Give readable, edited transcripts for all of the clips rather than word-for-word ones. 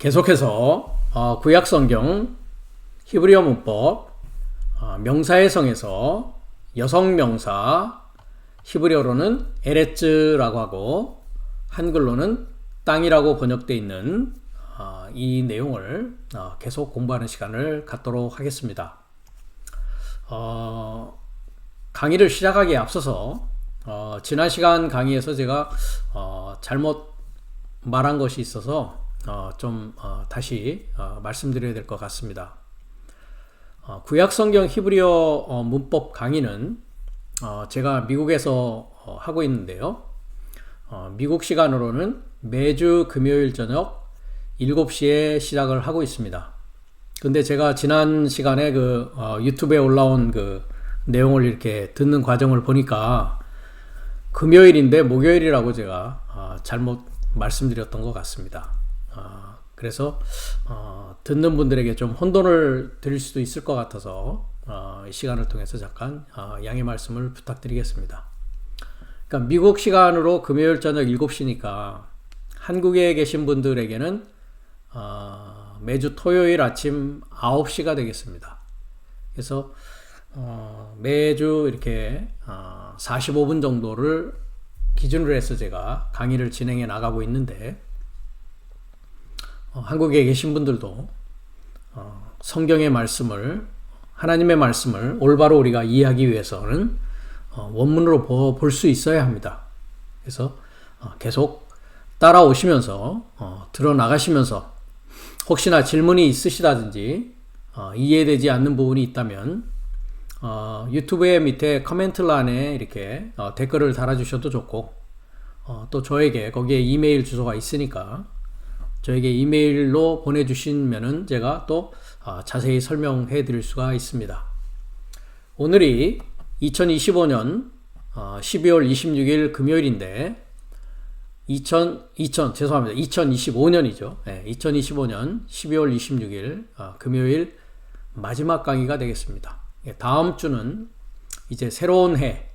계속해서 구약성경 히브리어 문법 명사의 성에서 여성명사 히브리어로는 에레츠라고 하고 한글로는 땅이라고 번역되어 있는 이 내용을 계속 공부하는 시간을 갖도록 하겠습니다. 강의를 시작하기에 앞서서 지난 시간 강의에서 제가 잘못 말한 것이 있어서 다시 말씀드려야 될 것 같습니다. 구약성경 히브리어 문법 강의는 제가 미국에서 하고 있는데요. 미국 시간으로는 매주 금요일 저녁 7시에 시작을 하고 있습니다. 근데 제가 지난 시간에 유튜브에 올라온 내용을 이렇게 듣는 과정을 보니까 금요일인데 목요일이라고 제가 잘못 말씀드렸던 것 같습니다. 그래서 듣는 분들에게 좀 혼돈을 드릴 수도 있을 것 같아서 이 시간을 통해서 잠깐 양해 말씀을 부탁드리겠습니다. 그러니까 미국 시간으로 금요일 저녁 7시니까 한국에 계신 분들에게는 매주 토요일 아침 9시가 되겠습니다. 그래서 매주 이렇게 45분 정도를 기준으로 해서 제가 강의를 진행해 나가고 있는데 한국에 계신 분들도 성경의 말씀을, 하나님의 말씀을 올바로 우리가 이해하기 위해서는 원문으로 볼 수 있어야 합니다. 그래서 계속 따라오시면서 들어나가시면서 혹시나 질문이 있으시다든지 이해되지 않는 부분이 있다면 유튜브의 밑에 코멘트란에 이렇게 댓글을 달아주셔도 좋고 또 저에게 거기에 이메일 주소가 있으니까 저에게 이메일로 보내주시면은 제가 또 자세히 설명해 드릴 수가 있습니다. 오늘이 2025년 12월 26일 금요일인데 2025년이죠. 네, 2025년 12월 26일 금요일 마지막 강의가 되겠습니다. 다음 주는 이제 새로운 해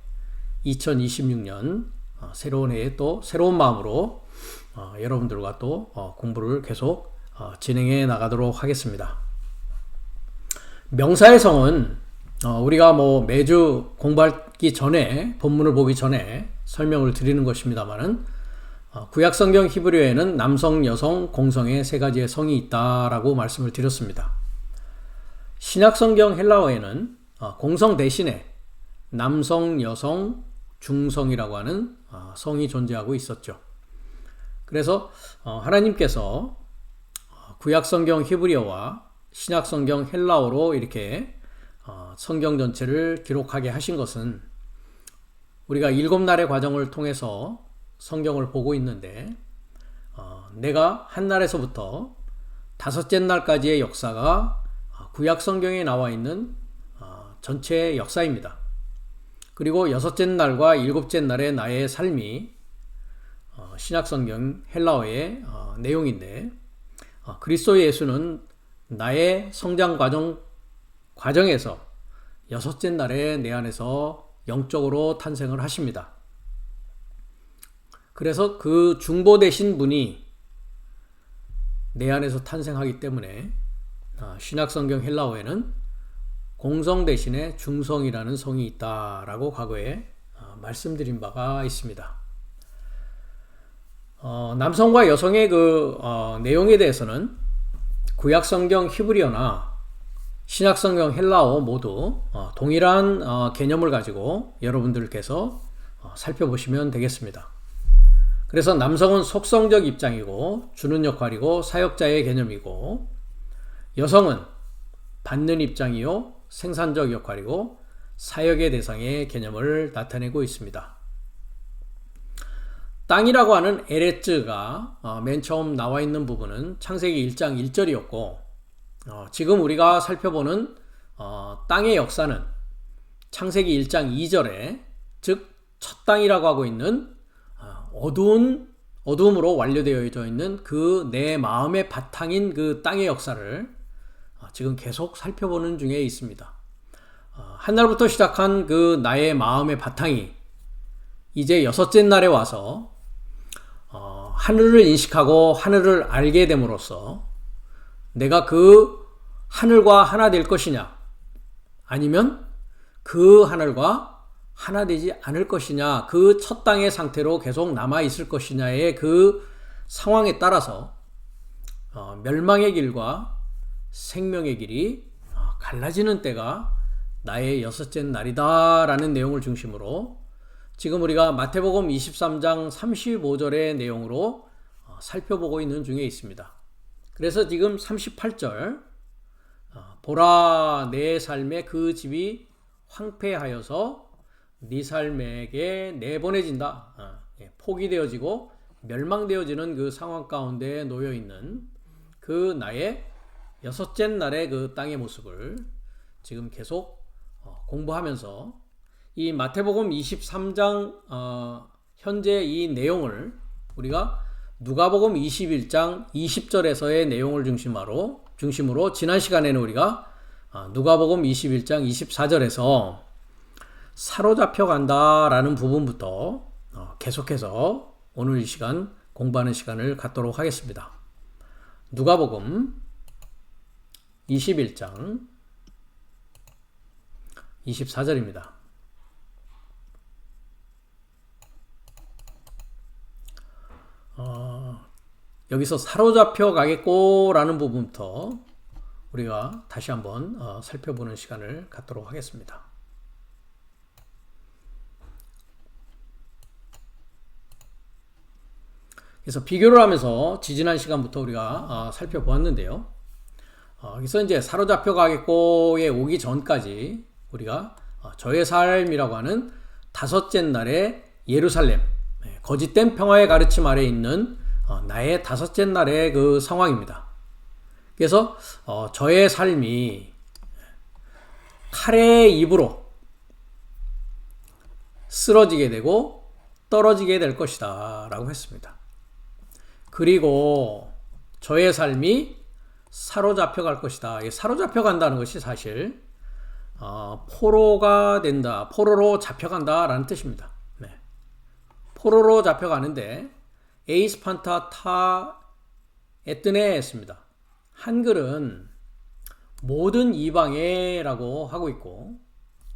2026년 새로운 해에 또 새로운 마음으로 여러분들과 또 공부를 계속 진행해 나가도록 하겠습니다. 명사의 성은 우리가 매주 공부하기 전에 본문을 보기 전에 설명을 드리는 것입니다만은 구약성경 히브리어에는 남성, 여성, 공성의 세 가지의 성이 있다라고 말씀을 드렸습니다. 신약성경 헬라어에는 공성 대신에 남성, 여성, 중성이라고 하는 성이 존재하고 있었죠. 그래서 하나님께서 구약성경 히브리어와 신약성경 헬라어로 이렇게 성경 전체를 기록하게 하신 것은 우리가 7날의 과정을 통해서 성경을 보고 있는데 내가 한 날에서부터 5째 날까지의 역사가 구약성경에 나와 있는 전체의 역사입니다. 그리고 6째 날과 7째 날의 나의 삶이 신약성경 헬라어의 내용인데 그리스도 예수는 나의 성장 과정에서 6째 날에 내 안에서 영적으로 탄생을 하십니다. 그래서 그 중보되신 분이 내 안에서 탄생하기 때문에 신약성경 헬라어에는 공성 대신에 중성이라는 성이 있다라고 과거에 말씀드린 바가 있습니다. 남성과 여성의 내용에 대해서는 구약성경 히브리어나 신약성경 헬라어 모두 동일한 개념을 가지고 여러분들께서 살펴보시면 되겠습니다. 그래서 남성은 속성적 입장이고 주는 역할이고 사역자의 개념이고 여성은 받는 입장이요 생산적 역할이고 사역의 대상의 개념을 나타내고 있습니다. 땅이라고 하는 에레츠가 맨 처음 나와 있는 부분은 창세기 1장 1절이었고 지금 우리가 살펴보는 땅의 역사는 창세기 1장 2절에 즉 첫 땅이라고 하고 있는 어두움으로 완료되어져 있는 그 내 마음의 바탕인 그 땅의 역사를 지금 계속 살펴보는 중에 있습니다. 한날부터 시작한 그 나의 마음의 바탕이 이제 6째 날에 와서 하늘을 인식하고 하늘을 알게 됨으로써 내가 그 하늘과 하나 될 것이냐, 아니면 그 하늘과 하나 되지 않을 것이냐, 그 첫 땅의 상태로 계속 남아 있을 것이냐의 그 상황에 따라서 멸망의 길과 생명의 길이 갈라지는 때가 나의 여섯째 날이다라는 내용을 중심으로 지금 우리가 마태복음 23장 35절의 내용으로 살펴보고 있는 중에 있습니다. 그래서 지금 38절, 보라 내 삶에 그 집이 황폐하여서 네 삶에게 내보내진다, 포기되어지고 멸망되어지는 그 상황 가운데 놓여 있는 그 나의 여섯째 날의 그 땅의 모습을 지금 계속 공부하면서 이 마태복음 23장 현재 이 내용을 우리가 누가복음 21장 20절에서의 내용을 중심으로 지난 시간에는 우리가 누가복음 21장 24절에서 사로잡혀 간다라는 부분부터 계속해서 오늘 이 시간 공부하는 시간을 갖도록 하겠습니다. 누가복음 21장 24절입니다. 여기서 사로잡혀 가겠고라는 부분부터 우리가 다시 한번 살펴보는 시간을 갖도록 하겠습니다. 그래서 비교를 하면서 지지난 시간부터 우리가 살펴보았는데요. 그래서 이제 사로잡혀 가겠고에 오기 전까지 우리가 저의 삶이라고 하는 다섯째 날의 예루살렘, 거짓된 평화의 가르침 아래 있는 나의 다섯째 날의 그 상황입니다. 그래서 저의 삶이 칼의 입으로 쓰러지게 되고 떨어지게 될 것이다 라고 했습니다. 그리고 저의 삶이 사로잡혀 갈 것이다. 사로잡혀 간다는 것이 사실 포로가 된다, 포로로 잡혀간다 라는 뜻입니다. 포로로 잡혀가는데 에이스판타 타 에뜨네였습니다. 한글은 모든 이방에라고 하고 있고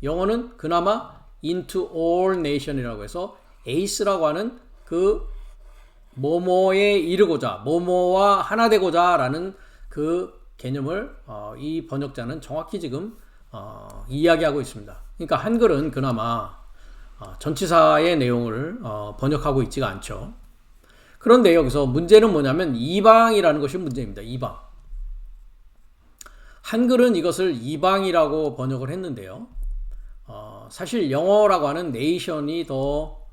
영어는 그나마 into all nation이라고 해서 에이스라고 하는 그 뭐뭐에 이르고자, 뭐뭐와 하나 되고자 라는 그 개념을 이 번역자는 정확히 지금 이야기하고 있습니다. 그러니까 한글은 그나마 전치사의 내용을 번역하고 있지가 않죠. 그런데 여기서 문제는 뭐냐면 이방이라는 것이 문제입니다. 이방. 한글은 이것을 이방이라고 번역을 했는데요. 사실 영어라고 하는 네이션이 더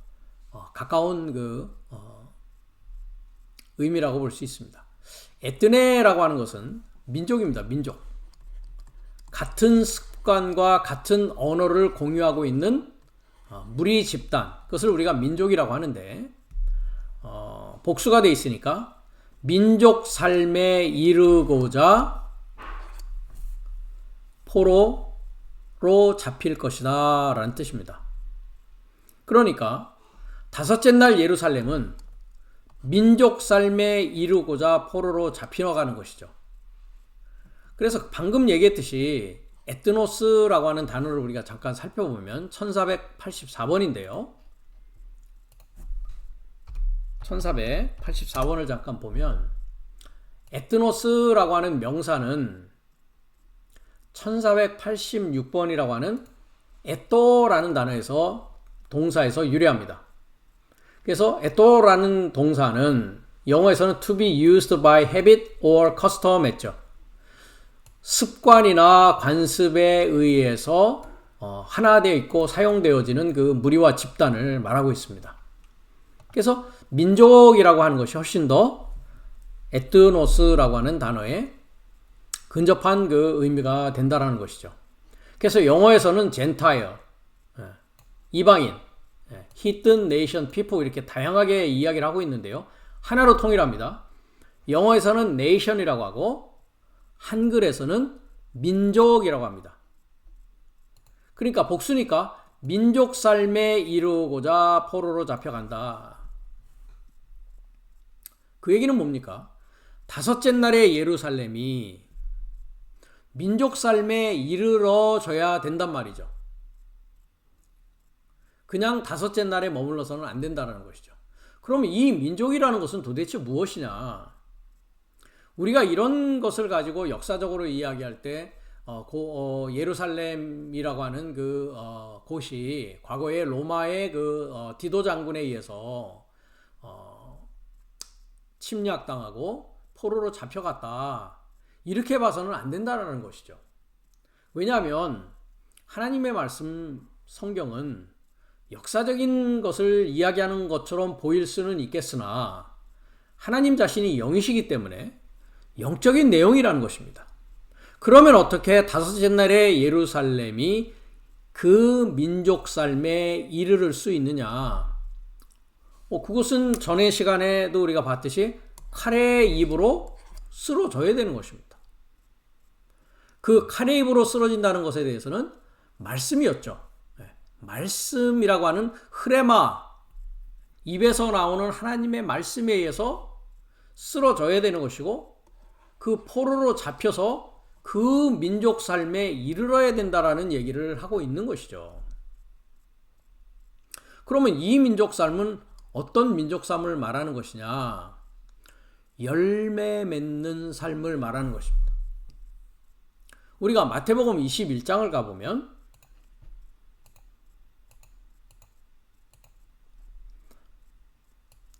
가까운 그 의미라고 볼 수 있습니다. 에뜨네라고 하는 것은 민족입니다. 민족. 같은 습관과 같은 언어를 공유하고 있는 무리 집단, 그것을 우리가 민족이라고 하는데 복수가 되어 있으니까 민족 삶에 이르고자 포로로 잡힐 것이다 라는 뜻입니다. 그러니까 다섯째 날 예루살렘은 민족 삶에 이르고자 포로로 잡혀가는 것이죠. 그래서 방금 얘기했듯이 에트노스라고 하는 단어를 우리가 잠깐 살펴보면 1484번인데요. 1484번을 잠깐 보면 에트노스라고 하는 명사는 1486번이라고 하는 에토라는 단어에서 동사에서 유래합니다. 그래서 에토라는 동사는 영어에서는 to be used by habit or custom 했죠. 습관이나 관습에 의해서 하나 되어 있고 사용되어지는 그 무리와 집단을 말하고 있습니다. 그래서 민족이라고 하는 것이 훨씬 더 에트노스라고 하는 단어에 근접한 그 의미가 된다라는 것이죠. 그래서 영어에서는 젠타일, 이방인, 히든 네이션 피플 이렇게 다양하게 이야기를 하고 있는데요. 하나로 통일합니다. 영어에서는 네이션이라고 하고 한글에서는 민족이라고 합니다. 그러니까 복수니까 민족 삶에 이루고자 포로로 잡혀간다. 그 얘기는 뭡니까? 다섯째 날에 예루살렘이 민족 삶에 이르러져야 된단 말이죠. 그냥 다섯째 날에 머물러서는 안 된다는 것이죠. 그러면 이 민족이라는 것은 도대체 무엇이냐? 우리가 이런 것을 가지고 역사적으로 이야기할 때 예루살렘이라고 하는 그 곳이 과거에 로마의 그 디도 장군에 의해서 침략당하고 포로로 잡혀갔다. 이렇게 봐서는 안 된다는 것이죠. 왜냐하면 하나님의 말씀 성경은 역사적인 것을 이야기하는 것처럼 보일 수는 있겠으나 하나님 자신이 영이시기 때문에 영적인 내용이라는 것입니다. 그러면 어떻게 다섯째 날에 예루살렘이 그 민족 삶에 이르를 수 있느냐? 그것은 전의 시간에도 우리가 봤듯이 칼의 입으로 쓰러져야 되는 것입니다. 그 칼의 입으로 쓰러진다는 것에 대해서는 말씀이었죠. 말씀이라고 하는 흐레마, 입에서 나오는 하나님의 말씀에 의해서 쓰러져야 되는 것이고 그 포로로 잡혀서 그 민족 삶에 이르러야 된다라는 얘기를 하고 있는 것이죠. 그러면 이 민족 삶은 어떤 민족 삶을 말하는 것이냐? 열매 맺는 삶을 말하는 것입니다. 우리가 마태복음 21장을 가보면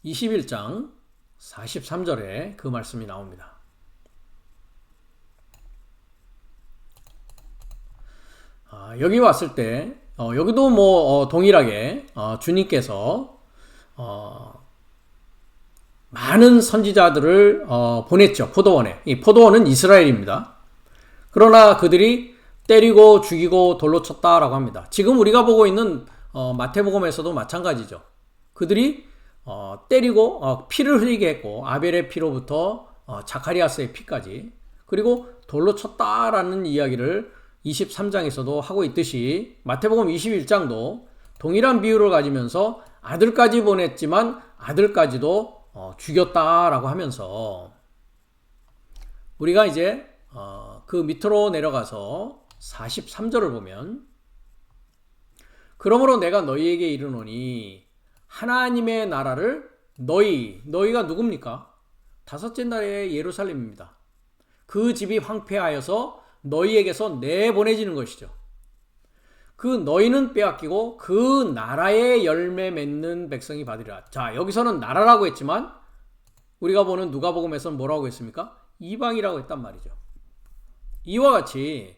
21장 43절에 그 말씀이 나옵니다. 여기 왔을 때 여기도 동일하게 주님께서 많은 선지자들을 보냈죠. 포도원에. 이 포도원은 이스라엘입니다. 그러나 그들이 때리고 죽이고 돌로 쳤다라고 합니다. 지금 우리가 보고 있는 마태복음에서도 마찬가지죠. 그들이 때리고 피를 흘리게 했고 아벨의 피로부터 자카리아스의 피까지, 그리고 돌로 쳤다라는 이야기를 23장에서도 하고 있듯이 마태복음 21장도 동일한 비유를 가지면서 아들까지 보냈지만 아들까지도 죽였다라고 하면서 우리가 이제 그 밑으로 내려가서 43절을 보면, 그러므로 내가 너희에게 이르노니 하나님의 나라를 너희가 누굽니까? 다섯째 날에 예루살렘입니다. 그 집이 황폐하여서 너희에게서 내보내지는 것이죠. 그 너희는 빼앗기고 그 나라의 열매 맺는 백성이 받으리라. 자, 여기서는 나라라고 했지만 우리가 보는 누가복음에서는 뭐라고 했습니까? 이방이라고 했단 말이죠. 이와 같이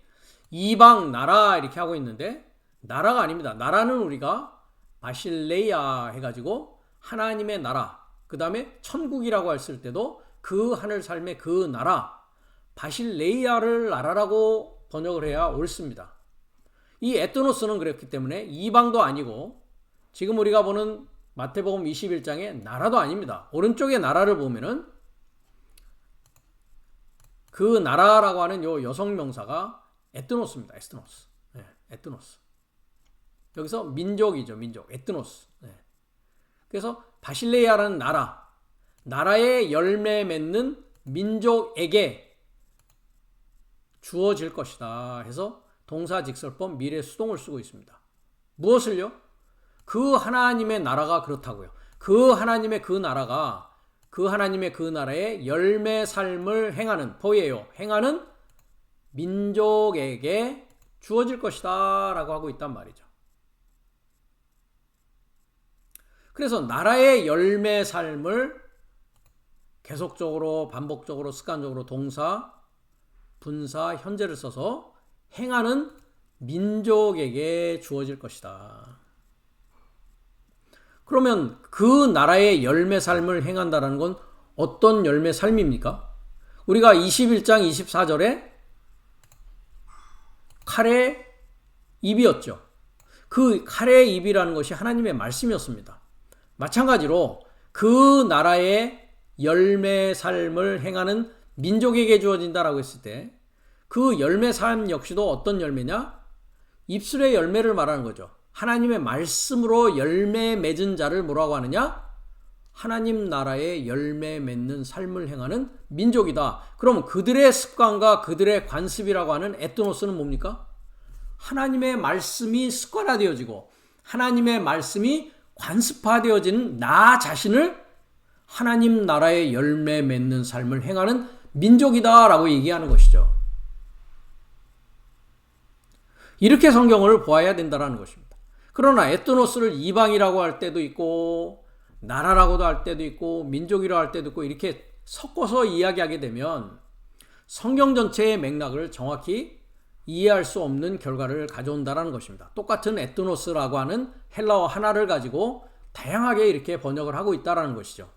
이방 나라 이렇게 하고 있는데 나라가 아닙니다. 나라는 우리가 바실레야 해가지고 하나님의 나라, 그 다음에 천국이라고 했을 때도 그 하늘 삶의 그 나라, 바실레이아를 나라라고 번역을 해야 옳습니다. 이 에트노스는 그랬기 때문에 이방도 아니고 지금 우리가 보는 마태복음 21장의 나라도 아닙니다. 오른쪽의 나라를 보면은 그 나라라고 하는 요 여성 명사가 에트노스입니다. 에트노스. 네, 에트노스. 여기서 민족이죠. 민족. 에트노스. 네. 그래서 바실레이아라는 나라의 열매 맺는 민족에게 주어질 것이다 해서 동사직설법 미래 수동을 쓰고 있습니다. 무엇을요? 그 하나님의 나라가 그렇다고요. 그 하나님의 그 나라가 그 하나님의 그 나라의 열매 삶을 행하는 포예요. 행하는 민족에게 주어질 것이다 라고 하고 있단 말이죠. 그래서 나라의 열매 삶을 계속적으로 반복적으로 습관적으로 동사, 분사, 현재를 써서 행하는 민족에게 주어질 것이다. 그러면 그 나라의 열매 삶을 행한다는 건 어떤 열매 삶입니까? 우리가 21장 24절에 칼의 입이었죠. 그 칼의 입이라는 것이 하나님의 말씀이었습니다. 마찬가지로 그 나라의 열매 삶을 행하는 민족에게 주어진다라고 했을 때 그 열매 삶 역시도 어떤 열매냐? 입술의 열매를 말하는 거죠. 하나님의 말씀으로 열매 맺은 자를 뭐라고 하느냐? 하나님 나라의 열매 맺는 삶을 행하는 민족이다. 그럼 그들의 습관과 그들의 관습이라고 하는 에트노스는 뭡니까? 하나님의 말씀이 습관화되어지고 하나님의 말씀이 관습화되어지는 나 자신을 하나님 나라의 열매 맺는 삶을 행하는 민족이다라고 얘기하는 것이죠. 이렇게 성경을 보아야 된다는 것입니다. 그러나 에트노스를 이방이라고 할 때도 있고 나라라고도 할 때도 있고 민족이라고 할 때도 있고 이렇게 섞어서 이야기하게 되면 성경 전체의 맥락을 정확히 이해할 수 없는 결과를 가져온다는 것입니다. 똑같은 에트노스라고 하는 헬라어 하나를 가지고 다양하게 이렇게 번역을 하고 있다는 것이죠.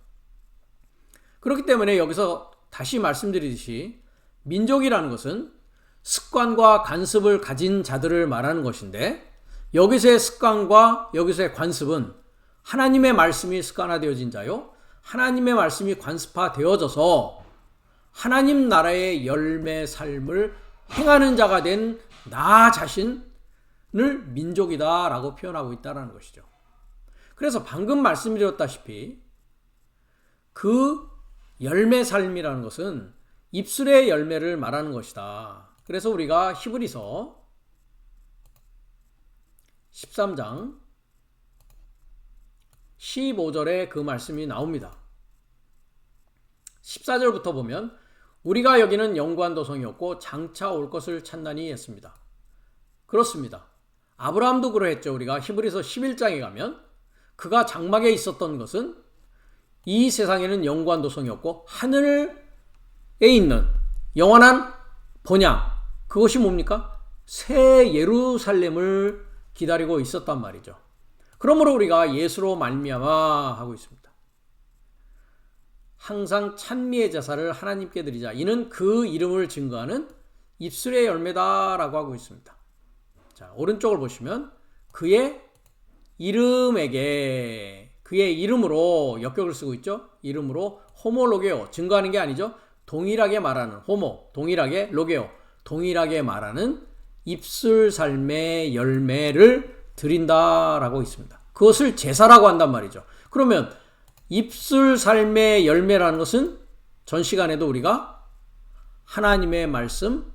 그렇기 때문에 여기서 다시 말씀드리듯이 민족이라는 것은 습관과 관습을 가진 자들을 말하는 것인데 여기서의 습관과 여기서의 관습은 하나님의 말씀이 습관화되어진 자요. 하나님의 말씀이 관습화되어져서 하나님 나라의 열매 삶을 행하는 자가 된 나 자신을 민족이다라고 표현하고 있다는 것이죠. 그래서 방금 말씀드렸다시피 그 열매 삶이라는 것은 입술의 열매를 말하는 것이다. 그래서 우리가 히브리서 13장 15절에 그 말씀이 나옵니다. 14절부터 보면 우리가 여기는 영구한 도성이 없고 장차 올 것을 찾나니 했습니다. 그렇습니다. 아브라함도 그러했죠. 우리가 히브리서 11장에 가면 그가 장막에 있었던 것은 이 세상에는 영구한 도성이 없고 하늘에 있는 영원한 본향, 그것이 뭡니까? 새 예루살렘을 기다리고 있었단 말이죠. 그러므로 우리가 예수로 말미암아 하고 있습니다. 항상 찬미의 제사를 하나님께 드리자. 이는 그 이름을 증거하는 입술의 열매다라고 하고 있습니다. 자, 오른쪽을 보시면 그의 이름에게, 그의 이름으로 역격을 쓰고 있죠. 이름으로 호모로게오, 증거하는 게 아니죠. 동일하게 말하는 호모, 동일하게 로게오, 동일하게 말하는 입술 삶의 열매를 드린다라고 있습니다. 그것을 제사라고 한단 말이죠. 그러면 입술 삶의 열매라는 것은 전 시간에도 우리가 하나님의 말씀,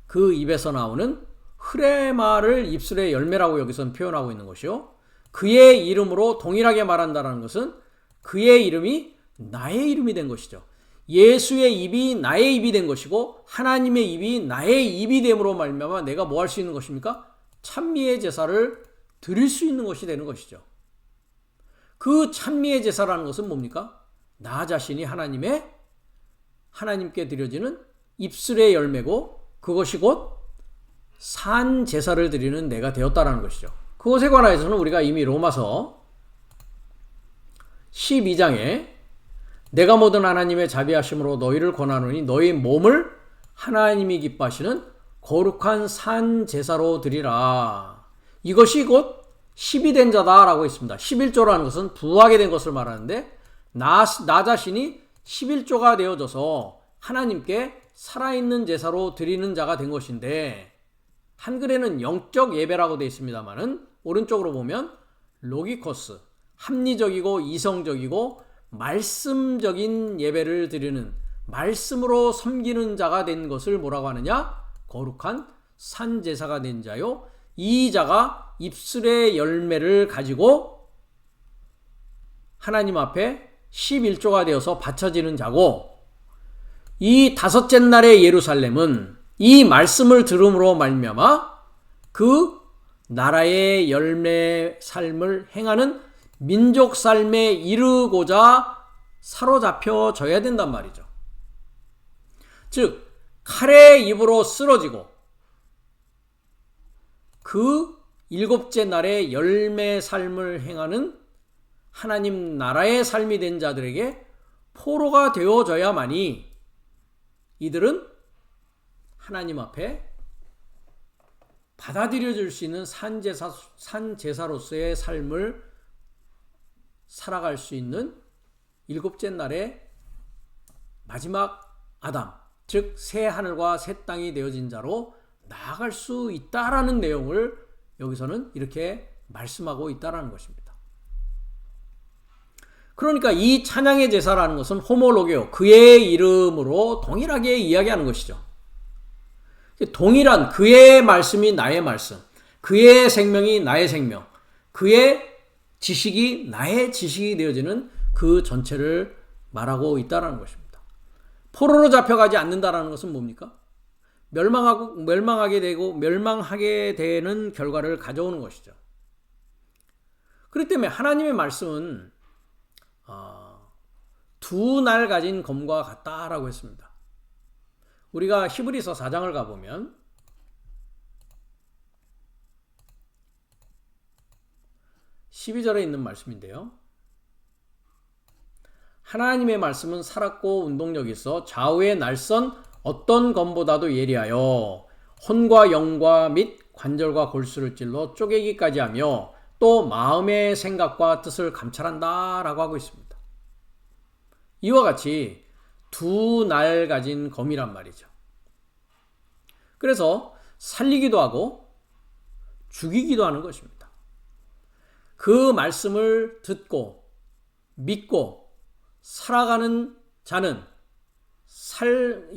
그 입에서 나오는 흐레마를 입술의 열매라고 여기서는 표현하고 있는 것이요. 그의 이름으로 동일하게 말한다는 것은 그의 이름이 나의 이름이 된 것이죠. 예수의 입이 나의 입이 된 것이고 하나님의 입이 나의 입이 됨으로 말미암아 내가 뭐 할 수 있는 것입니까? 찬미의 제사를 드릴 수 있는 것이 되는 것이죠. 그 찬미의 제사라는 것은 뭡니까? 나 자신이 하나님께 드려지는 입술의 열매고 그것이 곧 산 제사를 드리는 내가 되었다라는 것이죠. 그것에 관하여서는 우리가 이미 로마서 12장에 내가 모든 하나님의 자비하심으로 너희를 권하노니 너희 몸을 하나님이 기뻐하시는 거룩한 산 제사로 드리라. 이것이 곧 10이 된 자다라고 있습니다. 11조라는 것은 부하게 된 것을 말하는데 나 자신이 11조가 되어져서 하나님께 살아있는 제사로 드리는 자가 된 것인데 한글에는 영적 예배라고 되어 있습니다만은 오른쪽으로 보면 로기코스, 합리적이고 이성적이고 말씀적인 예배를 드리는 말씀으로 섬기는 자가 된 것을 뭐라고 하느냐? 거룩한 산제사가 된 자요. 이 자가 입술의 열매를 가지고 하나님 앞에 11조가 되어서 바쳐지는 자고 이 다섯째 날의 예루살렘은 이 말씀을 들음으로 말미암아 그 나라의 열매 삶을 행하는 민족 삶에 이르고자 사로잡혀져야 된단 말이죠. 즉 칼의 입으로 쓰러지고 그 일곱째 날의 열매 삶을 행하는 하나님 나라의 삶이 된 자들에게 포로가 되어져야만이 이들은 하나님 앞에 받아들여질 수 있는 산제사로서의 삶을 살아갈 수 있는 일곱째 날의 마지막 아담, 즉 새 하늘과 새 땅이 되어진 자로 나아갈 수 있다라는 내용을 여기서는 이렇게 말씀하고 있다라는 것입니다. 그러니까 이 찬양의 제사라는 것은 호모로게오, 그의 이름으로 동일하게 이야기하는 것이죠. 동일한 그의 말씀이 나의 말씀, 그의 생명이 나의 생명, 그의 지식이 나의 지식이 되어지는 그 전체를 말하고 있다는 것입니다. 포로로 잡혀가지 않는다는 것은 뭡니까? 멸망하게 되고 멸망하게 되는 결과를 가져오는 것이죠. 그렇기 때문에 하나님의 말씀은 두 날 가진 검과 같다라고 했습니다. 우리가 히브리서 4장을 가보면 12절에 있는 말씀인데요. 하나님의 말씀은 살았고 운동력이 있어 좌우의 날선 어떤 검보다도 예리하여 혼과 영과 및 관절과 골수를 찔러 쪼개기까지 하며 또 마음의 생각과 뜻을 감찰한다 라고 하고 있습니다. 이와 같이 두 날 가진 검이란 말이죠. 그래서 살리기도 하고 죽이기도 하는 것입니다. 그 말씀을 듣고 믿고 살아가는 자는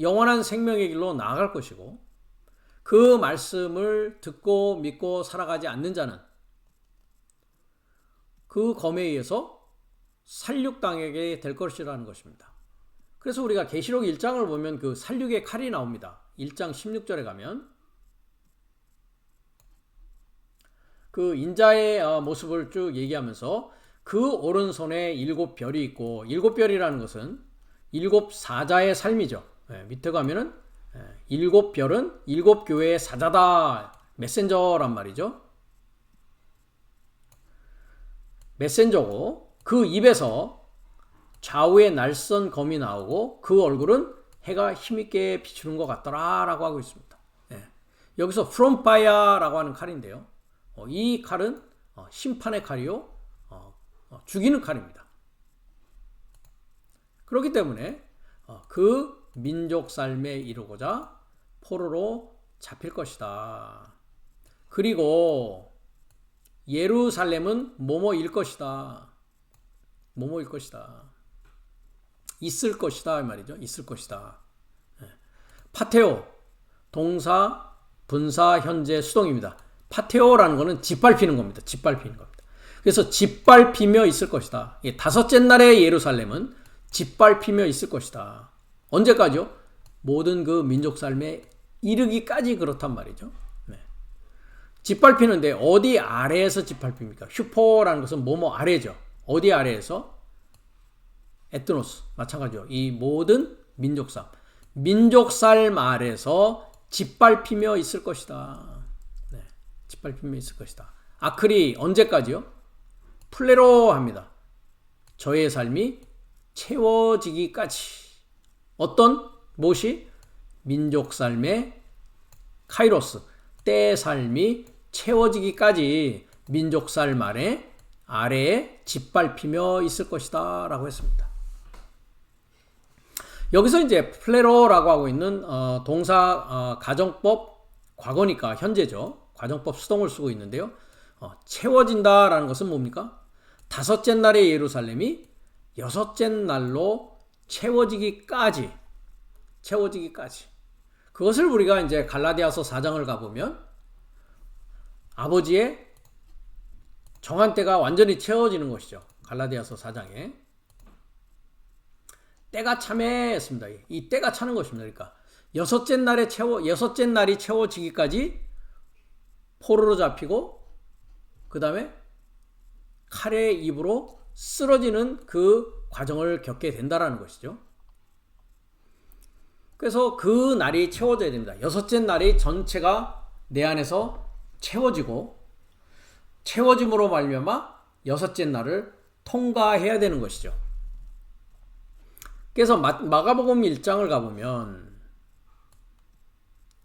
영원한 생명의 길로 나아갈 것이고, 그 말씀을 듣고 믿고 살아가지 않는 자는 그 검에 의해서 살육당하게 될 것이라는 것입니다. 그래서 우리가 계시록 1장을 보면 그 살육의 칼이 나옵니다. 1장 16절에 가면 그 인자의 모습을 쭉 얘기하면서 그 오른손에 7별이 있고, 7별이라는 것은 7사자의 삶이죠. 밑에 가면은 7별은 7교회의 사자다, 메신저란 말이죠. 메신저고, 그 입에서 좌우의 날선 검이 나오고 그 얼굴은 해가 힘있게 비추는 것 같더라 라고 하고 있습니다. 여기서 from fire라고 하는 칼인데요. 이 칼은 심판의 칼이요, 죽이는 칼입니다. 그렇기 때문에 그 민족 삶에 이르고자 포로로 잡힐 것이다. 그리고 예루살렘은 뭐뭐일 것이다. 뭐뭐일 것이다. 있을 것이다 이 말이죠. 있을 것이다. 파테오, 동사, 분사, 현재, 수동입니다. 파테오라는 것은 짓밟히는 겁니다. 짓밟히는 겁니다. 그래서 짓밟히며 있을 것이다. 다섯째 날의 예루살렘은 짓밟히며 있을 것이다. 언제까지요? 모든 그 민족 삶에 이르기까지 그렇단 말이죠. 짓밟히는데 어디 아래에서 짓밟힙니까? 슈퍼라는 것은 뭐뭐 아래죠. 어디 아래에서? 에트노스. 마찬가지죠. 이 모든 민족 삶. 민족 삶 아래에서 짓밟히며 있을 것이다. 짓밟히며 있을 것이다. 아크리 언제까지요? 플레로 합니다. 저의 삶이 채워지기까지. 어떤 무엇이? 민족 삶의 카이로스, 때의 삶이 채워지기까지 민족 삶 아래에 짓밟히며 있을 것이다 라고 했습니다. 여기서 이제 플레로라고 하고 있는 동사 가정법 과거니까 현재죠. 과정법 수동을 쓰고 있는데요. 채워진다라는 것은 뭡니까? 다섯째 날의 예루살렘이 여섯째 날로 채워지기까지. 그것을 우리가 이제 갈라디아서 4장을 가보면 아버지의 정한 때가 완전히 채워지는 것이죠. 갈라디아서 4장에. 때가 참했습니다. 이 때가 차는 것입니다. 그러니까 여섯째 날이 채워지기까지 포로로 잡히고, 그 다음에 칼의 입으로 쓰러지는 그 과정을 겪게 된다라는 것이죠. 그래서 그 날이 채워져야 됩니다. 여섯째 날이 전체가 내 안에서 채워지고, 채워짐으로 말미암아 여섯째 날을 통과해야 되는 것이죠. 그래서 마가복음 1장을 가보면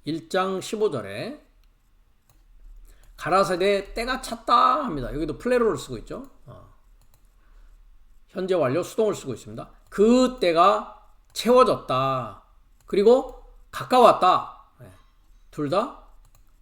1장 15절에 가라사대 때가 찼다 합니다. 여기도 플레로를 쓰고 있죠. 현재 완료 수동을 쓰고 있습니다. 그 때가 채워졌다. 그리고 가까웠다. 둘 다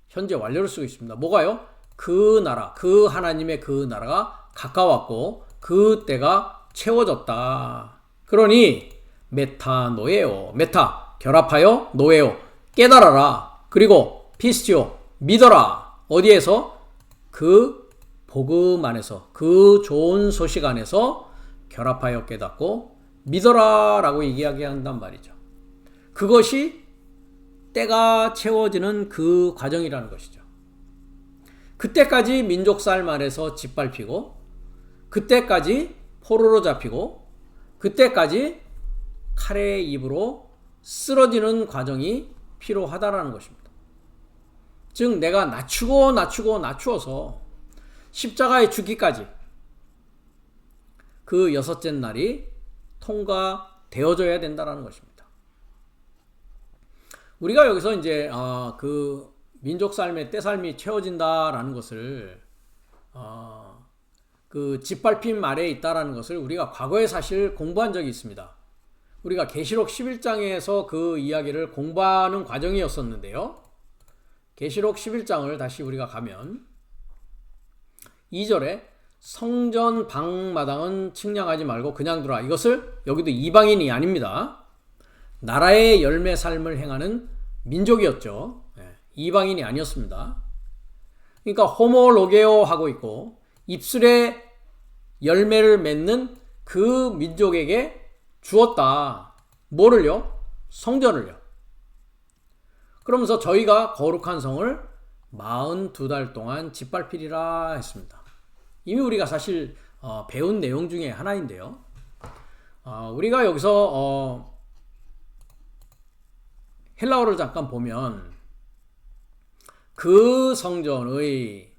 현재 완료를 쓰고 있습니다. 뭐가요? 그 나라, 그 하나님의 그 나라가 가까웠고 그 때가 채워졌다. 그러니 메타노에오, 메타 결합하여, 노에오 깨달아라. 그리고 피스티오 믿어라. 어디에서? 그 복음 안에서, 그 좋은 소식 안에서 결합하여 깨닫고 믿어라 라고 이야기한단 말이죠. 그것이 때가 채워지는 그 과정이라는 것이죠. 그때까지 민족살 안에서 짓밟히고, 그때까지 포로로 잡히고, 그때까지 칼의 입으로 쓰러지는 과정이 필요하다라는 것입니다. 즉 내가 낮추어서 십자가에 죽기까지 그 여섯째 날이 통과되어져야 된다는 것입니다. 우리가 여기서 이제 그 민족 삶의 때삶이 채워진다라는 것을 그 짓밟힘 아래에 있다라는 것을 우리가 과거에 사실 공부한 적이 있습니다. 우리가 계시록 11장에서 그 이야기를 공부하는 과정이었었는데요. 계시록 11장을 다시 우리가 가면 2절에 성전 방마당은 측량하지 말고 그냥 두라. 이것을 여기도 이방인이 아닙니다. 나라의 열매 삶을 행하는 민족이었죠. 이방인이 아니었습니다. 그러니까 호모로게오 하고 있고 입술에 열매를 맺는 그 민족에게 주었다. 뭐를요? 성전을요. 그러면서 저희가 거룩한 성을 42달 동안 짓밟히리라 했습니다. 이미 우리가 사실 배운 내용 중에 하나인데요. 우리가 여기서 헬라어를 잠깐 보면 그 성전의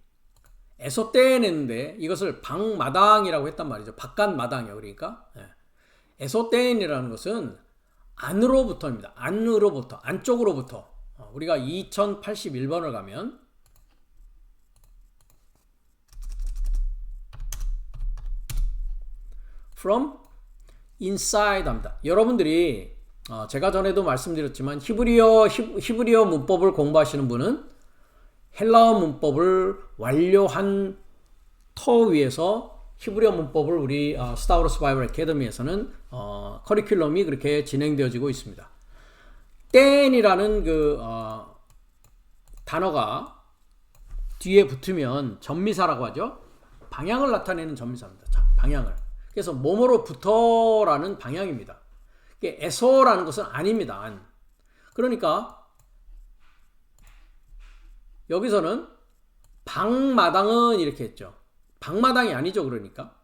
에소떼인인데 이것을 방마당이라고 했단 말이죠. 바깥마당이요. 그러니까 에소떼인이라는 것은 안으로부터입니다. 안으로부터, 안쪽으로부터. 우리가 2081번을 가면 from inside 합니다. 여러분들이 제가 전에도 말씀드렸지만 히브리어 문법을 공부하시는 분은 헬라어 문법을 완료한 터 위에서 히브리어 문법을 우리 스타워로스 바이블 애카데미에서는 커리큘럼이 그렇게 진행되어지고 있습니다. 땐이라는 그 단어가 뒤에 붙으면 전미사라고 하죠. 방향을 나타내는 전미사입니다. 자, 방향을. 그래서 뭐뭐로부터라는 방향입니다. 이게 에서라는 것은 아닙니다. 안. 그러니까 여기서는 방마당은 이렇게 했죠. 방마당이 아니죠. 그러니까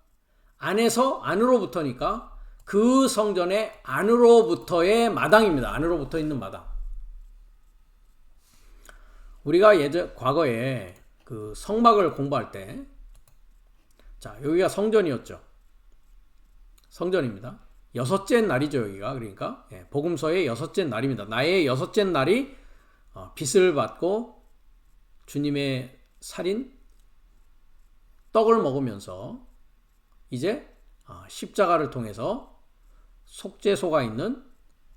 안에서 안으로부터니까 그 성전의 안으로부터의 마당입니다. 안으로부터 있는 마당. 우리가 과거에 그 성막을 공부할 때, 자, 여기가 성전이었죠. 성전입니다. 여섯째 날이죠, 여기가. 그러니까 복음서의 여섯째 날입니다. 나의 여섯째 날이 빛을 받고 주님의 살인 떡을 먹으면서 이제 십자가를 통해서 속죄소가 있는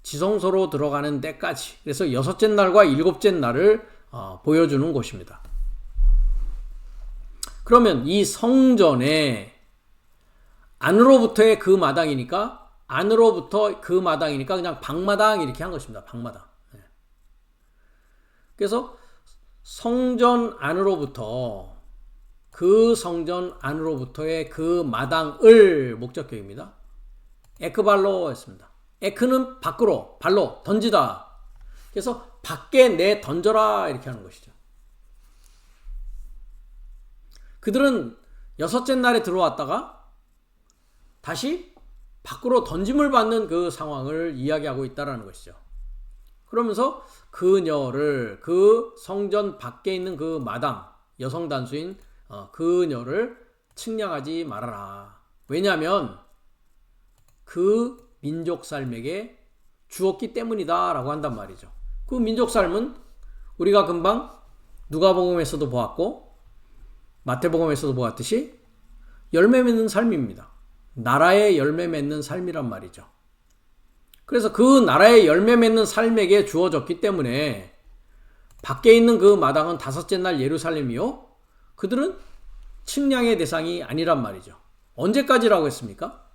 지성소로 들어가는 데까지, 그래서 여섯째 날과 일곱째 날을 보여주는 곳입니다. 그러면 이 성전에 안으로부터의 그 마당이니까, 안으로부터 그 마당이니까 그냥 방마당 이렇게 한 것입니다. 방마당. 그래서 성전 안으로부터, 그 성전 안으로부터의 그 마당을 목적격입니다. 에크발로 했습니다. 에크는 밖으로, 발로 던지다. 그래서 밖에 내 던져라 이렇게 하는 것이죠. 그들은 여섯째 날에 들어왔다가 다시 밖으로 던짐을 받는 그 상황을 이야기하고 있다는 것이죠. 그러면서 그녀를, 그 성전 밖에 있는 그 마당, 여성 단수인 그녀를 측량하지 말아라. 왜냐하면 그 민족 삶에게 주었기 때문이다 라고 한단 말이죠. 그 민족 삶은 우리가 금방 누가복음에서도 보았고 마태복음에서도 보았듯이 열매 맺는 삶입니다. 나라의 열매 맺는 삶이란 말이죠. 그래서 그 나라의 열매 맺는 삶에게 주어졌기 때문에 밖에 있는 그 마당은 다섯째 날 예루살렘이요, 그들은 측량의 대상이 아니란 말이죠. 언제까지라고 했습니까?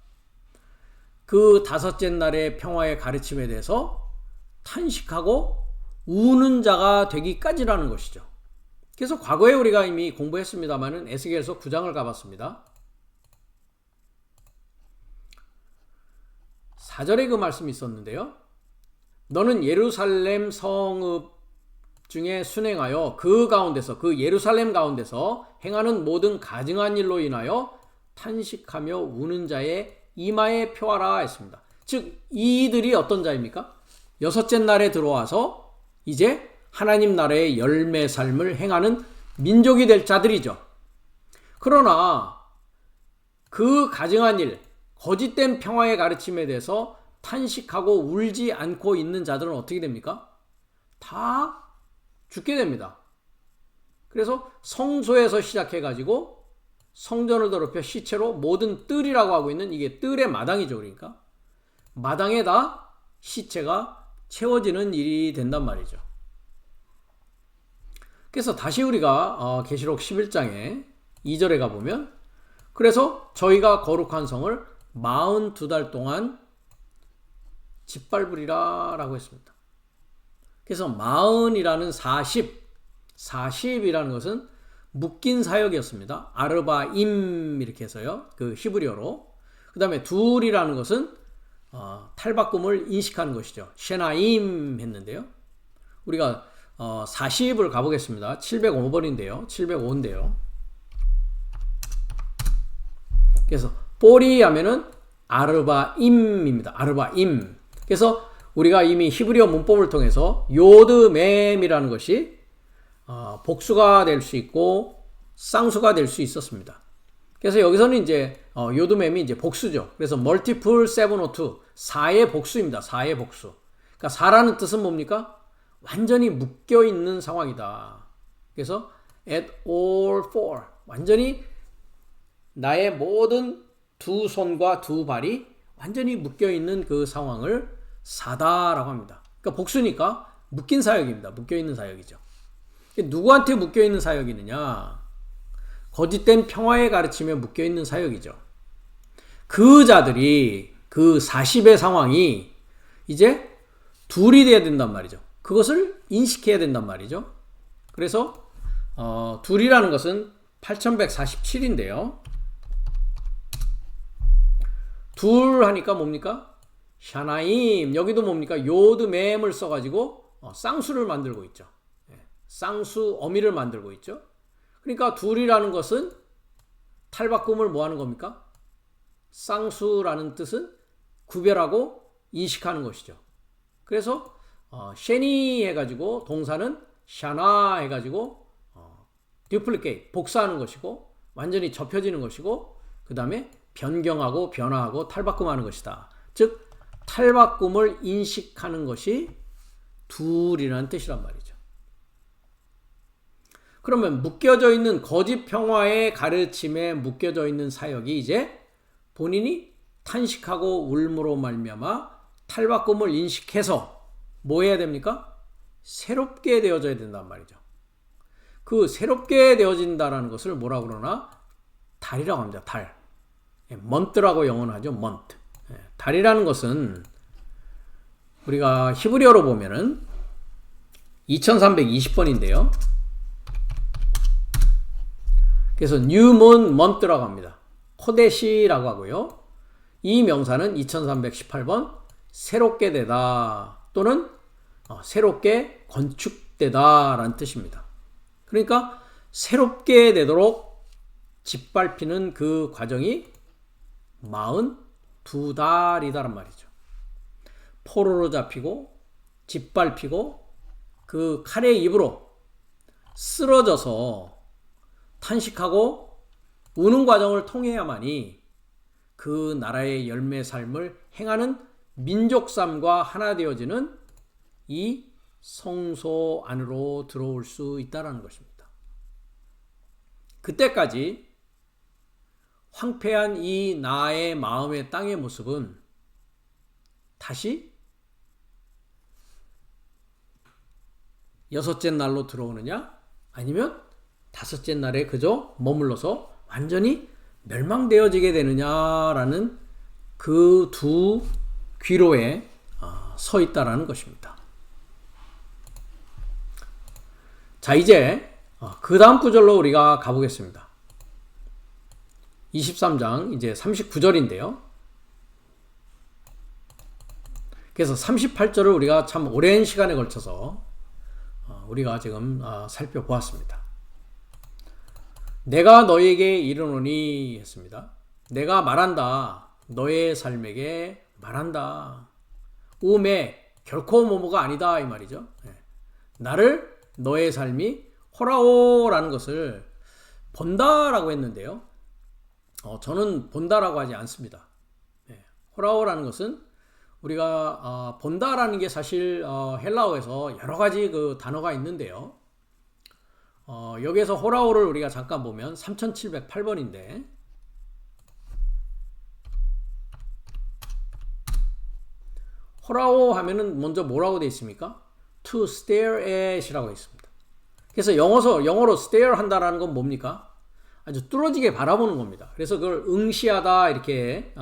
그 다섯째 날의 평화의 가르침에 대해서 탄식하고 우는 자가 되기까지라는 것이죠. 그래서 과거에 우리가 이미 공부했습니다만은 에스겔서 9장을 가봤습니다. 4절에 그 말씀이 있었는데요. 너는 예루살렘 성읍 중에 순행하여 그 가운데서, 그 예루살렘 가운데서 행하는 모든 가증한 일로 인하여 탄식하며 우는 자의 이마에 표하라 했습니다. 즉 이들이 어떤 자입니까? 여섯째 날에 들어와서 이제 하나님 나라의 열매 삶을 행하는 민족이 될 자들이죠. 그러나 그 가증한 일, 거짓된 평화의 가르침에 대해서 탄식하고 울지 않고 있는 자들은 어떻게 됩니까? 다 죽게 됩니다. 그래서 성소에서 시작해가지고 성전을 더럽혀 시체로 모든 뜰이라고 하고 있는 이게 뜰의 마당이죠. 그러니까 마당에다 시체가 채워지는 일이 된단 말이죠. 그래서 다시 우리가 계시록 11장에 2절에 가보면 그래서 저희가 거룩한 성을 42달 동안 짓밟으리라 라고 했습니다. 그래서 40이라는 40이라는 것은 묶인 사역이었습니다. 아르바임 이렇게 해서요. 그 히브리어로. 그 다음에 둘이라는 것은 탈바꿈을 인식하는 것이죠. 셰나임 했는데요. 우리가 40을 가보겠습니다. 705번인데요. 705인데요. 그래서 뽀리 하면은 아르바임입니다. 아르바임. 그래서 우리가 이미 히브리어 문법을 통해서 요드mem이라는 것이 복수가 될 수 있고 쌍수가 될 수 있었습니다. 그래서 여기서는 이제 요드mem이 이제 복수죠. 그래서 multiple 702 4의 복수입니다. 4의 복수. 그러니까 4라는 뜻은 뭡니까? 완전히 묶여 있는 상황이다. 그래서 at all four 완전히 나의 모든 두 손과 두 발이 완전히 묶여 있는 그 상황을 사다라고 합니다. 그러니까 복수니까 묶인 사역입니다. 묶여 있는 사역이죠. 누구한테 묶여 있는 사역이느냐? 거짓된 평화의 가르침에 묶여 있는 사역이죠. 그 자들이 그 40의 상황이 이제 둘이 돼야 된단 말이죠. 그것을 인식해야 된단 말이죠. 그래서 둘이라는 것은 8147인데요. 둘 하니까 뭡니까? 샤나임. 여기도 뭡니까? 요드mem을 써가지고 쌍수를 만들고 있죠. 쌍수 어미를 만들고 있죠. 그러니까 둘이라는 것은 탈바꿈을 뭐 하는 겁니까? 쌍수라는 뜻은 구별하고 인식하는 것이죠. 그래서 쉐니 해가지고 동사는 샤나 해가지고 duplicate 복사하는 것이고 완전히 접혀지는 것이고 그 다음에 변경하고 변화하고 탈바꿈하는 것이다. 즉 탈바꿈을 인식하는 것이 둘이라는 뜻이란 말이죠. 그러면 묶여져 있는 거짓 평화의 가르침에 묶여져 있는 사역이 이제 본인이 탄식하고 울므로 말미암아 탈바꿈을 인식해서 뭐 해야 됩니까? 새롭게 되어져야 된단 말이죠. 그 새롭게 되어진다라는 것을 뭐라 그러나? 달이라고 합니다. 달. month라고 영어는 하죠. month. 달이라는 것은 우리가 히브리어로 보면은 2320번인데요. 그래서 new moon month라고 합니다. 코데시라고 하고요. 이 명사는 2318번 새롭게 되다 또는 새롭게 건축되다 라는 뜻입니다. 그러니까 새롭게 되도록 짓밟히는 그 과정이 42달이다란 말이죠. 포로로 잡히고 짓밟히고 그 칼의 입으로 쓰러져서 탄식하고 우는 과정을 통해야만이 그 나라의 열매 삶을 행하는 민족 삶과 하나 되어지는 이 성소 안으로 들어올 수 있다는 것입니다. 그때까지 황폐한 이 나의 마음의 땅의 모습은 다시 여섯째 날로 들어오느냐 아니면 다섯째 날에 그저 머물러서 완전히 멸망되어지게 되느냐라는 그 두 귀로에 서 있다라는 것입니다. 자, 이제 그 다음 구절로 우리가 가보겠습니다. 23장 이제 39절인데요. 그래서 38절을 우리가 참 오랜 시간에 걸쳐서 우리가 지금 살펴보았습니다. 내가 너에게 이르노니 했습니다. 내가 말한다. 너의 삶에게 말한다. 오메 결코 뭐뭐가 아니다 이 말이죠. 나를 너의 삶이 호라오라는 것을 본다라고 했는데요. 저는 본다라고 하지 않습니다. 호라오라는 것은 우리가 본다라는 게 사실 헬라어에서 여러 가지 그 단어가 있는데요. 여기에서 호라오를 우리가 잠깐 보면 3708번인데 호라오 하면은 먼저 뭐라고 되어 있습니까? To stare at 이라고 있습니다. 그래서 영어로 stare 한다라는 건 뭡니까? 아주 뚫어지게 바라보는 겁니다. 그래서 그걸 응시하다 이렇게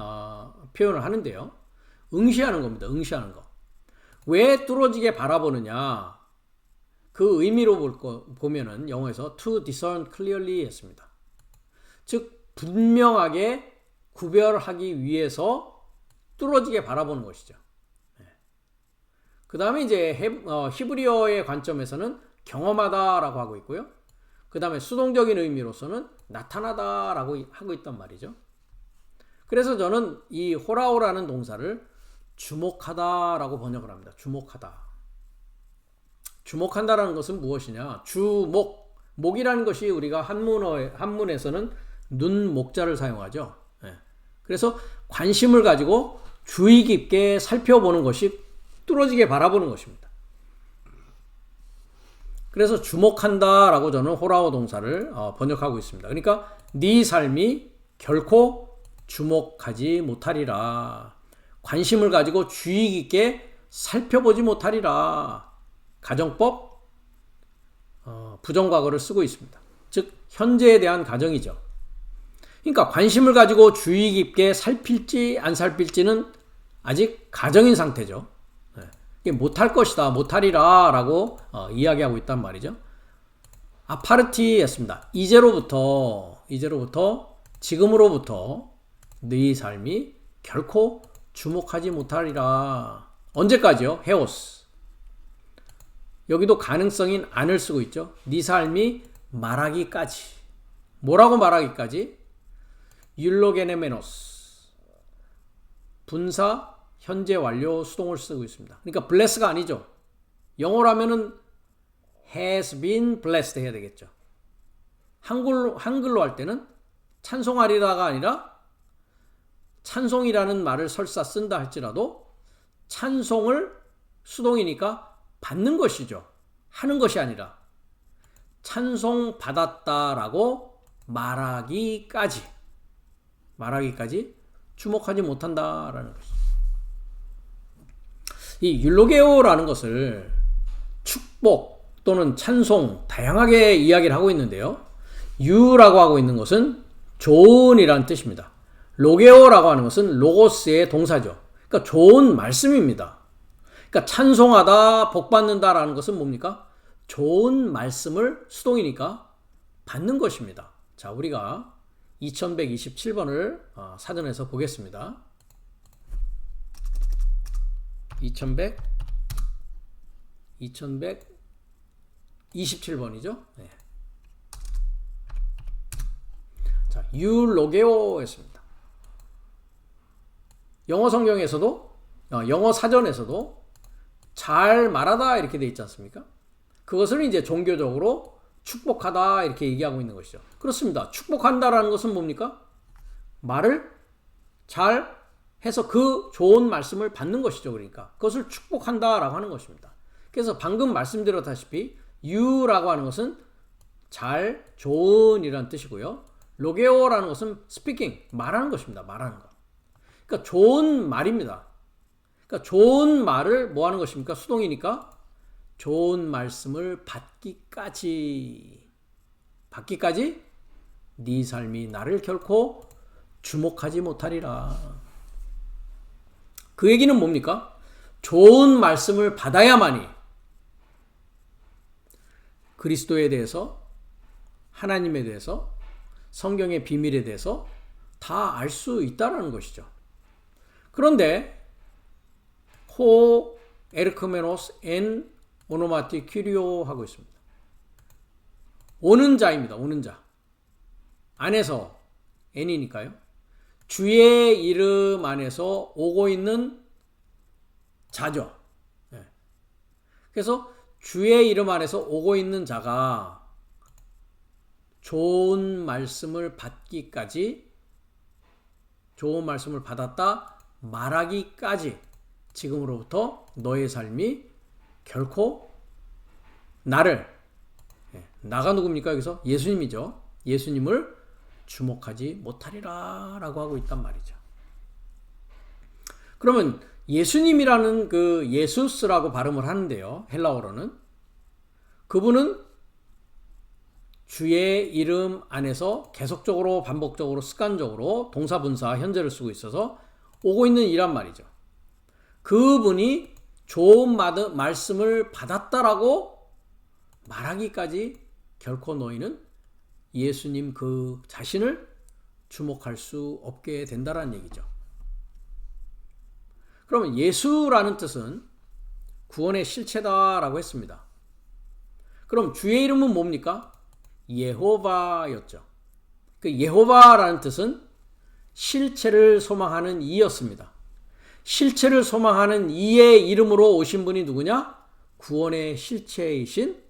표현을 하는데요. 응시하는 겁니다. 응시하는 거. 왜 뚫어지게 바라보느냐? 그 의미로 보면은 영어에서 to discern clearly 했습니다. 즉 분명하게 구별하기 위해서 뚫어지게 바라보는 것이죠. 그 다음에 이제 히브리어의 관점에서는 경험하다라고 하고 있고요. 그 다음에 수동적인 의미로서는 나타나다라고 하고 있단 말이죠. 그래서 저는 이 호라오라는 동사를 주목하다라고 번역을 합니다. 주목하다. 주목한다라는 것은 무엇이냐? 주목. 목이라는 것이 우리가 한문에서는 눈, 목자를 사용하죠. 그래서 관심을 가지고 주의 깊게 살펴보는 것이 뚫어지게 바라보는 것입니다. 그래서 주목한다라고 저는 호라오 동사를 번역하고 있습니다. 그러니까 네 삶이 결코 주목하지 못하리라. 관심을 가지고 주의 깊게 살펴보지 못하리라. 가정법 부정과거를 쓰고 있습니다. 즉 현재에 대한 가정이죠. 그러니까 관심을 가지고 주의 깊게 살필지 안 살필지는 아직 가정인 상태죠. 못할 것이다, 못하리라 라고 이야기하고 있단 말이죠. 아파르티였습니다. 이제로부터 지금으로부터 네 삶이 결코 주목하지 못하리라. 언제까지요? 헤오스. 여기도 가능성인 안을 쓰고 있죠. 네 삶이 말하기까지. 뭐라고 말하기까지? 율로게네메노스. 분사 현재 완료 수동을 쓰고 있습니다. 그러니까 bless가 아니죠. 영어로 하면은 has been blessed 해야 되겠죠. 한글로 할 때는 찬송하리라가 아니라 찬송이라는 말을 설사 쓴다 할지라도 찬송을 수동이니까 받는 것이죠. 하는 것이 아니라 찬송 받았다라고 말하기까지 주목하지 못한다라는 것이죠. 이 율로게오라는 것을 축복 또는 찬송 다양하게 이야기를 하고 있는데요. 유라고 하고 있는 것은 좋은이라는 뜻입니다. 로게오라고 하는 것은 로고스의 동사죠. 그러니까 좋은 말씀입니다. 그러니까 찬송하다, 복받는다라는 것은 뭡니까? 좋은 말씀을 수동이니까 받는 것입니다. 자, 우리가 2127번을 사전에서 보겠습니다. 2127번이죠. 네. 자, 율로게오였습니다. 영어 성경에서도 영어 사전에서도 잘 말하다 이렇게 돼 있지 않습니까? 그것을 이제 종교적으로 축복하다 이렇게 얘기하고 있는 것이죠. 그렇습니다. 축복한다라는 것은 뭡니까? 말을 잘 해서 그 좋은 말씀을 받는 것이죠. 그러니까 그것을 축복한다라고 하는 것입니다. 그래서 방금 말씀드렸다시피 유라고 하는 것은 잘, 좋은 이라는 뜻이고요. 로게오라는 것은 스피킹, 말하는 것입니다. 말하는 것. 그러니까 좋은 말입니다. 그러니까 좋은 말을 뭐 하는 것입니까? 수동이니까 좋은 말씀을 받기까지 네 삶이 나를 결코 주목하지 못하리라. 그 얘기는 뭡니까? 좋은 말씀을 받아야만이 그리스도에 대해서, 하나님에 대해서, 성경의 비밀에 대해서 다 알 수 있다는 것이죠. 그런데 호 에르크메노스 엔 오노마티 큐리오 하고 있습니다. 오는 자입니다. 오는 자. 안에서 n이니까요. 주의 이름 안에서 오고 있는 자죠. 그래서 주의 이름 안에서 오고 있는 자가 좋은 말씀을 받기까지, 좋은 말씀을 받았다 말하기까지 지금으로부터 너의 삶이 결코 나를, 나가 누굽니까? 여기서 예수님이죠. 예수님을 주목하지 못하리라 라고 하고 있단 말이죠. 그러면 예수님이라는 그 예수스라고 발음을 하는데요. 헬라어로는. 그분은 주의 이름 안에서 계속적으로 반복적으로 습관적으로 동사 분사 현재를 쓰고 있어서 오고 있는 이란 말이죠. 그분이 좋은 말씀을 받았다라고 말하기까지 결코 너희는 예수님 그 자신을 주목할 수 없게 된다는 얘기죠. 그러면 예수라는 뜻은 구원의 실체다라고 했습니다. 그럼 주의 이름은 뭡니까? 예호바였죠. 그 예호바라는 뜻은 실체를 소망하는 이였습니다. 실체를 소망하는 이의 이름으로 오신 분이 누구냐? 구원의 실체이신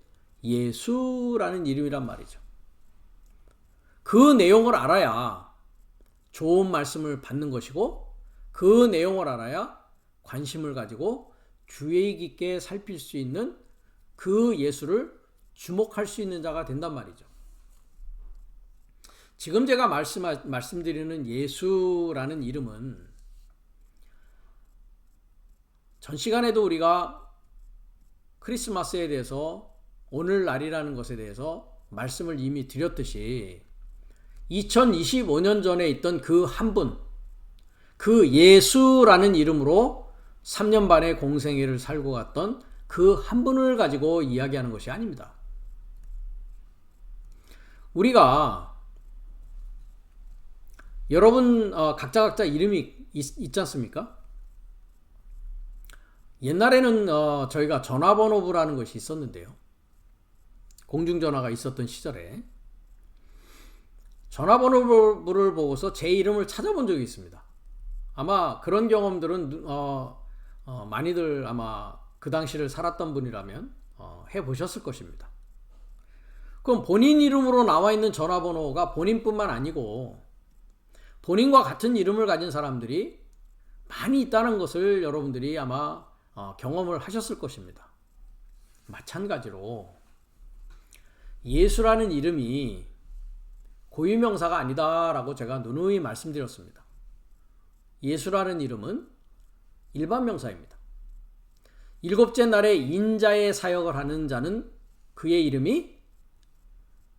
예수라는 이름이란 말이죠. 그 내용을 알아야 좋은 말씀을 받는 것이고, 그 내용을 알아야 관심을 가지고 주의 깊게 살필 수 있는 그 예수를 주목할 수 있는 자가 된단 말이죠. 지금 제가 말씀드리는 예수라는 이름은 전 시간에도 우리가 크리스마스에 대해서, 오늘날이라는 것에 대해서 말씀을 이미 드렸듯이 2025년 전에 있던 그 한 분, 그 예수라는 이름으로 3년 반의 공생애를 살고 갔던 그 한 분을 가지고 이야기하는 것이 아닙니다. 우리가 여러분 각자 이름이 있지 않습니까? 옛날에는 저희가 전화번호부라는 것이 있었는데요. 공중전화가 있었던 시절에 전화번호부를 보고서 제 이름을 찾아본 적이 있습니다. 아마 그런 경험들은 많이들 아마 그 당시를 살았던 분이라면 해보셨을 것입니다. 그럼 본인 이름으로 나와 있는 전화번호가 본인뿐만 아니고 본인과 같은 이름을 가진 사람들이 많이 있다는 것을 여러분들이 아마 경험을 하셨을 것입니다. 마찬가지로 예수라는 이름이 고유명사가 아니다라고 제가 누누이 말씀드렸습니다. 예수라는 이름은 일반명사입니다. 일곱째 날에 인자의 사역을 하는 자는 그의 이름이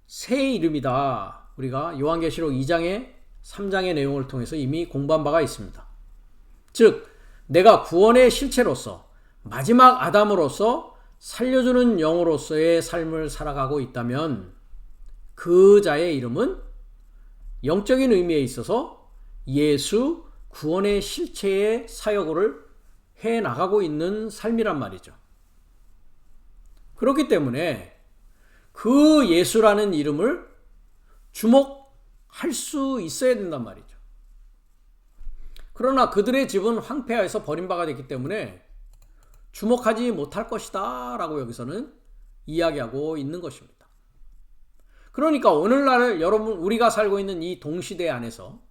새 이름이다. 우리가 요한계시록 2장의 3장의 내용을 통해서 이미 공부한 바가 있습니다. 즉 내가 구원의 실체로서 마지막 아담으로서 살려주는 영으로서의 삶을 살아가고 있다면 그 자의 이름은 영적인 의미에 있어서 예수 구원의 실체의 사역을 해나가고 있는 삶이란 말이죠. 그렇기 때문에 그 예수라는 이름을 주목할 수 있어야 된단 말이죠. 그러나 그들의 집은 황폐하여서 버림받아 됐기 때문에 주목하지 못할 것이다 라고 여기서는 이야기하고 있는 것입니다. 그러니까 오늘날 여러분 우리가 살고 있는 이 동시대 안에서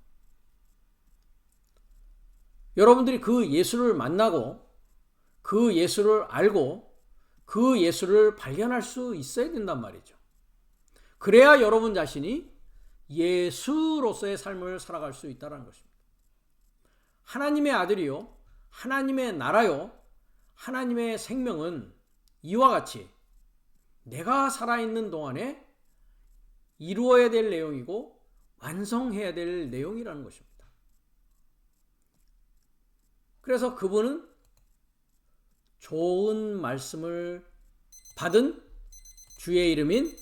여러분들이 그 예수를 만나고 그 예수를 알고 그 예수를 발견할 수 있어야 된단 말이죠. 그래야 여러분 자신이 예수로서의 삶을 살아갈 수 있다는 것입니다. 하나님의 아들이요, 하나님의 나라요, 하나님의 생명은 이와 같이 내가 살아있는 동안에 이루어야 될 내용이고 완성해야 될 내용이라는 것입니다. 그래서 그분은 좋은 말씀을 받은 주의 이름인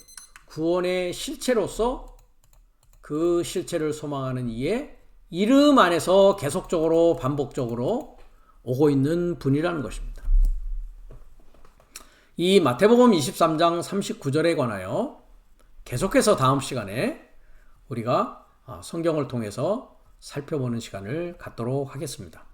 구원의 실체로서 그 실체를 소망하는 이의 이름 안에서 계속적으로 반복적으로 오고 있는 분이라는 것입니다. 이 마태복음 23장 39절에 관하여 계속해서 다음 시간에 우리가 성경을 통해서 살펴보는 시간을 갖도록 하겠습니다.